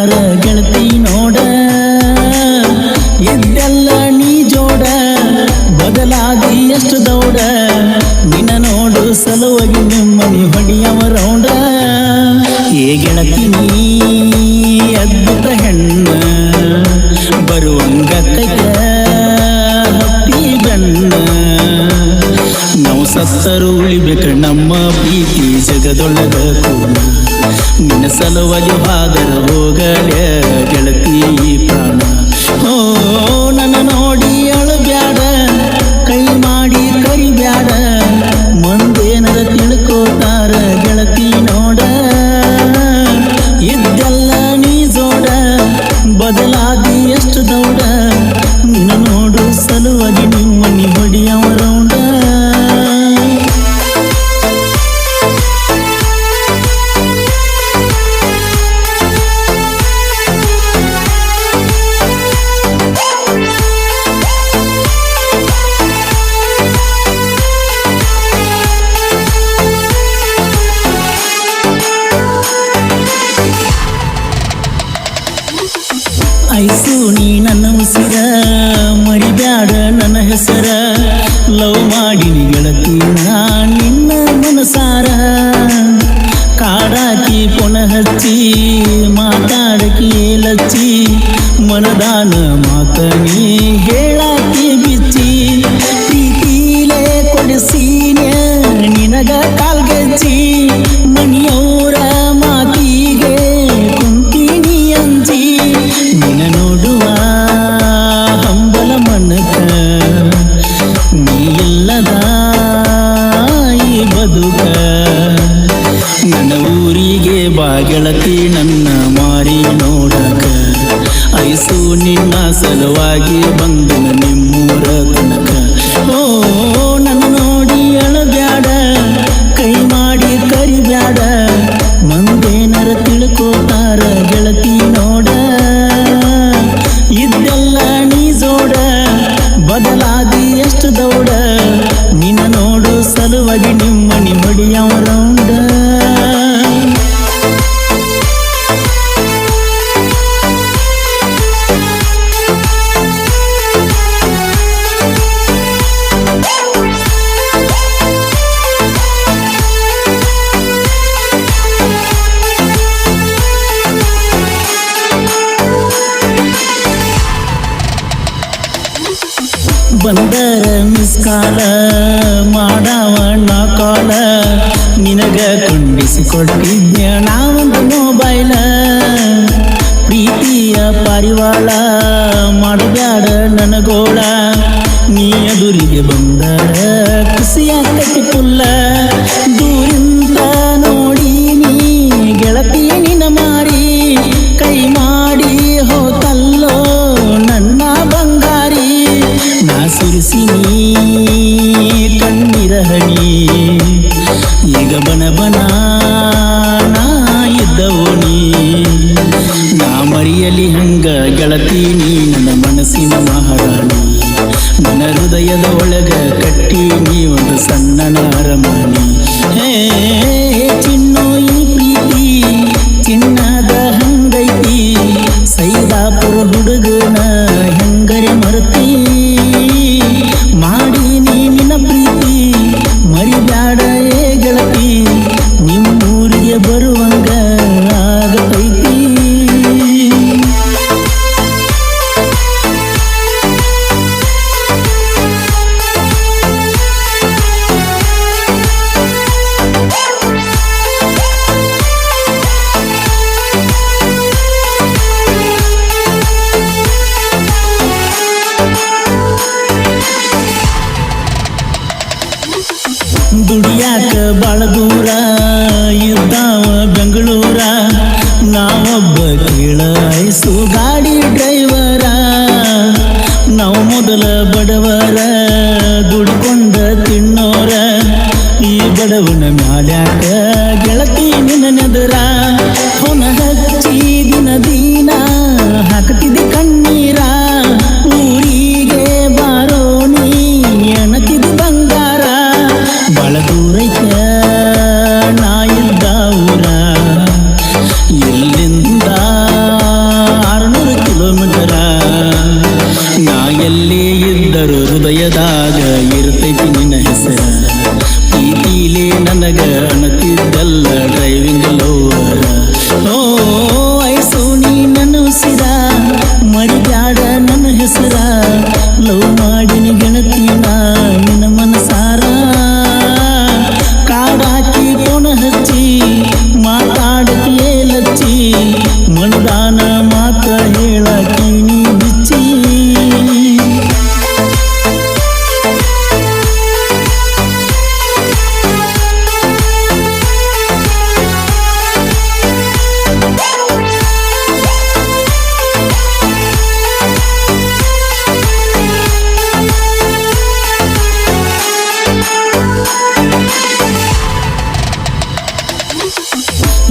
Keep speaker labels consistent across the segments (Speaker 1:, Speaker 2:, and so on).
Speaker 1: ತಿಳ್ಕೋತಾರ ಗೆಳತಿ ನೋಡ ಇದ್ದೆಲ್ಲ ನೀ ಜೋಡ ಬದಲಾಗಿ ಎಷ್ಟು ದೌಡ ನಿನ್ನ ನೋಡು ಸಲುವಾಗಿ ನಿಮ್ಮನಿ ಹೊಡಿಯವ ರೌಂಡ ಏ ಗೆಳತಿ ನೀ ಅದ್ಭುತ ಹೆಣ್ಣ ಬರುವಂಗ ಹಪ್ಪಿ ಬೆಣ್ಣ ನಾವು ಸತ್ತರು ಉಳಿಬೇಕ ನಮ್ಮ ಪ್ರೀತಿ ಜಗದೊಳಗ ಕೂಡ ನಿನ್ನ ಸಲುವಾಗಿ ಹಾದರ ಹೋಗಲ ಗೆಳತಿ ಪ್ರಾಣ ಓ ನನ್ನ ನೋಡಿ ಅಳಬ್ಯಾಡ ಕೈ ಮಾಡಿ ಕರಿಬ್ಯಾಡ ಮುಂದೇನರ ತಿಳ್ಕೋತಾರ ಗೆಳತಿ ನೋಡ ಇದ್ದೆಲ್ಲ ನೀ ಜೋಡ ಬದಲಾದಿ ಎಷ್ಟು ದೌಡ ನಿನ್ನ ನೋಡು ಸಲುವಾಗಿ ನಿಮ್ಮನಿ ಹೊಡಿಯವ ರೌಂಡ ಐಸು ನೀ ನನ್ನ ಉಸಿರ ಮರಿಬ್ಯಾಡ ನನ್ನ ಹೆಸರ ಲವ್ ಮಾಡಿ ಗೆಳತಿ ನಿನ್ನ ಮನಸಾರ ಕಾಡಾಕಿ ಪುನಃ ಹಚ್ಚಿ ಮಾತಾಡಕಿ ಲಚ್ಚಿ ಮನದಾನ ಮಾತ ನೀ ಹೇಳಾಕಿ ಬಿಚ್ಚಿ ಪ್ರೀತಿಲೇ ಕೊಡಿಸೀನ ನಿನಗ ಕಾಲ್ಗೆಚ್ಚಿ ಮನಿಯವರ ಮಾತಿಗೆ ಕುಂತೀನಿ ಅಂಜಿ ನಿನ ನೋಡುವ ಹಂಬಲ ಮನಕ ನೀ ಇಲ್ಲದ ಈ ಬದುಕ ನನ್ನ ಊರಿಗೆ ಬಾ ಗೆಳತಿ ನನ್ನ ಮಾರಿ ನೋಡಕ ಐಸು ನಿನ್ನ ಸಲುವಾಗಿ ಬಂದನ ನಿಮ್ಮೂರ ತನಕ ಓ ನನ್ನ ನೋಡಿ ಅಳಬ್ಯಾಡ ಕೈ ಮಾಡಿ ಕರಿಬ್ಯಾಡ ಮಂದೇನರ ತಿಳ್ಕೋತಾರ ಗೆಳತಿ ನೋಡ ಇದ್ದೆಲ್ಲ ನೀ ಜೋಡ ಬದಲಾದಿ ಎಷ್ಟು ದೌಡ ನಿನ್ನ ನೋಡು ಸಲುವಾಗಿ ನಿಮ್ಮನಿ ಹೊಡಿಯವ ರೌಂಡ ಬಂದರ ಮಿಸ್ಕಾಲ ಮಾಡಾವ ನಾ ಕಾಲ ನಿನಗ ಕೊಂಡಿಸಿಕೊಟ್ಟಿದ್ಯ ನಾವೊಂದು ಮೊಬೈಲ ಪ್ರೀತಿಯ ಪಾರಿವಾಳ ಮಾಡಬ್ಯಾಡ ನನಗೋಳ ನೀ ಎದುರಿಗೆ ಬಂದರ ಖುಷಿಯಾಗತಿ ಪುಲ್ಲ ದೂರಿಂದ ನೋಡಿ ನೀ ಗೆಳತಿ ನಿನ ಮಾರಿ ಕೈ ಮಾಡಿ ಹೋತಲ್ಲೋ ನನ್ನ ಬಂಗಾರಿ ನಾ ಸುರಿಸಿನಿ ಕಣ್ಣೀರ ಹನಿ ಈಗ ಬನ ನಾ ಇದ್ದವನಿ ನಾ ಮರಿಯಲಿ ಹಂಗ ಗೆಳತಿ ನೀ ನನ್ನ ಮನಸ್ಸಿನ ಮಹಾರಾಣಿ ನನ್ನ ಹೃದಯದ ಒಳಗ ಕಟ್ಟಿ ನೀ ಒಂದು ಸಣ್ಣ ಅರಮನೆ ಹೇ ಚಿನ್ನೋ ಈ ಪ್ರೀತಿ ಚಿನ್ನದ ಹಂಗೈತಿ ಸೈದಾಪುರ ಹುಡುಗನ ಹೆಂಗರೆ ಮರ್ತಿ ಮಾಡಿ ನಿನ್ನ ಪ್ರೀತಿ ಮರಿಬ್ಯಾಡ ಏ ಗೆಳತಿ ನಿಮ್ಮೂರಿಗೆ ಬರುವಂಗ ಆಗತೈತಿ ದುಡಿಯಾಕ ಬಾಳ ದೂರ ಇದ್ದಾವ ಬೆಂಗಳೂರ ನಾವೊಬ್ಬ ಕೇಳ ಐಸು ಗಾಡಿ ಡ್ರೈವರ ನಾವು ಮೊದಲ ಬಡವರ ದುಡ್ಕೊಂಡ ತಿನ್ನೋರ ಈ ಬಡವನ ಮ್ಯಾಲ್ಯಾಕ ಗೆಳತಿ ನಿನ್ನ ನೆದರ ಹೊನ ಹಚ್ಚಿ ದಿನ ಹಾಕತಿದ್ದಿ ಕಣ್ಣೀರ ಊರಿಗೆ ಬಾರೋ ನೀ ಅನತಿದ್ದಿ ಬಂಗಾರ ಬಾಳ ದೂರೈತ ನಾ ಇದ್ದ ಊರ ಎಲ್ಲಿಂದ ಮಾತ ಹೇಳಕಿ ನೀ ಬಿಚ್ಚಿ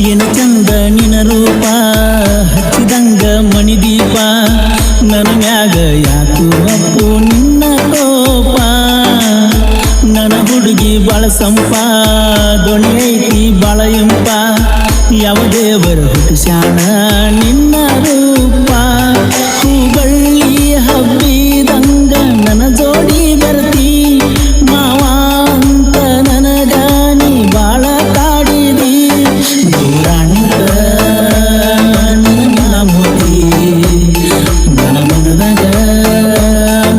Speaker 1: ಏನು ಚಂದ ನಿನ ರೂಪ ಹಚ್ಚಿದಂಗ ಮಣಿದೀಪ ನನ್ನ ಮ್ಯಾಗ ಯಾಕು ಅಪ್ಪು ನಿನ್ನ ಕೋಪ ನನ್ನ ಹುಡುಗಿ ಬಾಳ ಸಂಪ ದೊಣಿ ಐತಿ ಬಾಳ ಇಂಪ ಯಾವ ದೇವರ ಹುಟ್ಟಿಸ್ಯಾಣ ನಿನ್ನ ರೂಪ ಹೂಬಳ್ಳಿ ಹಬ್ಬಿದಂಗ ನನ್ನ ಜೋಡಿ ಬರ್ತಿ ಮಾವ ಅಂತ ನನಗ ನೀ ಬಾಳ ಕಾಡಿದಿ ದೂರಾಣಿಕ ನಿನ್ನ ಮೋದಿ ನನ್ನ ಮನದಾಗ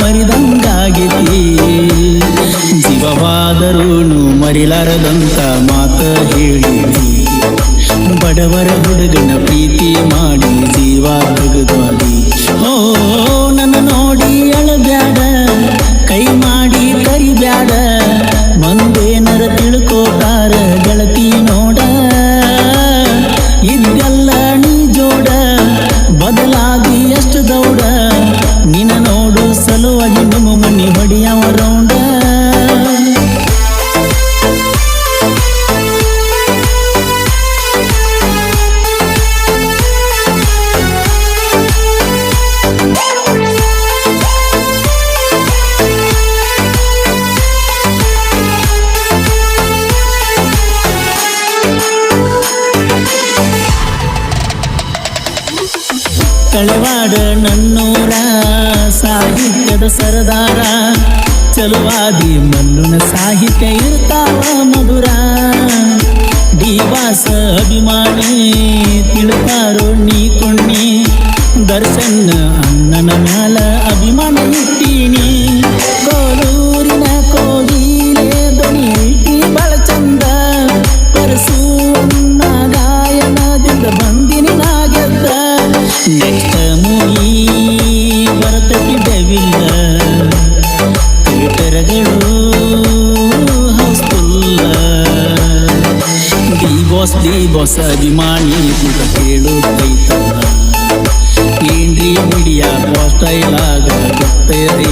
Speaker 1: ಮರಿದಂಗಾಗಿತಿ ಜೀವವಾದರೂನು ಮರಿಲಾರದಂತ ಮಾತ ಹೇಳಿದಿ ಬಡವರ ಹುಡುಗನ ಪ್ರೀತಿ ಮಾಡಿ ಜೀವ ತೆಗೆದಾಡಿ ಓ ನನ್ನ ನೋಡಿ ಅಳಬ್ಯಾಡ ಕೈ ಮಾಡಿ ಕರಿಬ್ಯಾಡ ಮಂದೇನರ ತಿಳ್ಕೋತಾರ ಗೆಳತಿ ನೋಡ ಇದೆಲ್ಲ ನೀ ಜೋಡ ಬದಲಾಗಿ ಎಷ್ಟು ದೌಡ ನಿನ್ನ ನೋಡು ಸಲುವಾಗಿ ನಿಮ್ಮ ಮನಿ ಹೊಡಿಯವ ರೌಂಡ ತಳವಾಡ ನನ್ನೂರ ಸಾಹಿತ್ಯದ ಸರದಾರ ಚಲುವಾದಿ ಮಲ್ಲುನ ಸಾಹಿತ್ಯ ಇರ್ತಾವ ಮಧುರ ಡಿವಾಸ ಅಭಿಮಾನಿ ತಿಳ್ತಾರೋ ನೀ ಕೊಂಡಿ ದರ್ಶನ ಅಣ್ಣನ ಮ್ಯಾಲ ಅಭಿಮಾನ ಇಟ್ಟೀನಿ ಕೋಲೂರಿನ ಕೋಗಿಲೆ ದೊಣಿ ಐತಿ ಬಾಳ ಚಂದ ಪರಸುವನ್ನ ಗಾಯನದಿಂದ ಬಂದಿನಿ ನಾಗೆದ್ದ ನೆಕ್ಸ್ಟ್ ಮೂವಿ ಬರತಕ್ಕಿ ಬೆವಿಲ್ಲ ಥಿಯೇಟರ್ಗಳು ಹೌಸ್ಫುಲ್ಲ ದಿ ಬಾಸ್ ಅಭಿಮಾನಿ ಕೂಡ ಕೇಳುತ್ತೈತಲ್ಲ ಏನ್ರಿ ಮೀಡಿಯಾ ಸ್ಟೈಲಾಗ ಗೊತ್ತೈತಿ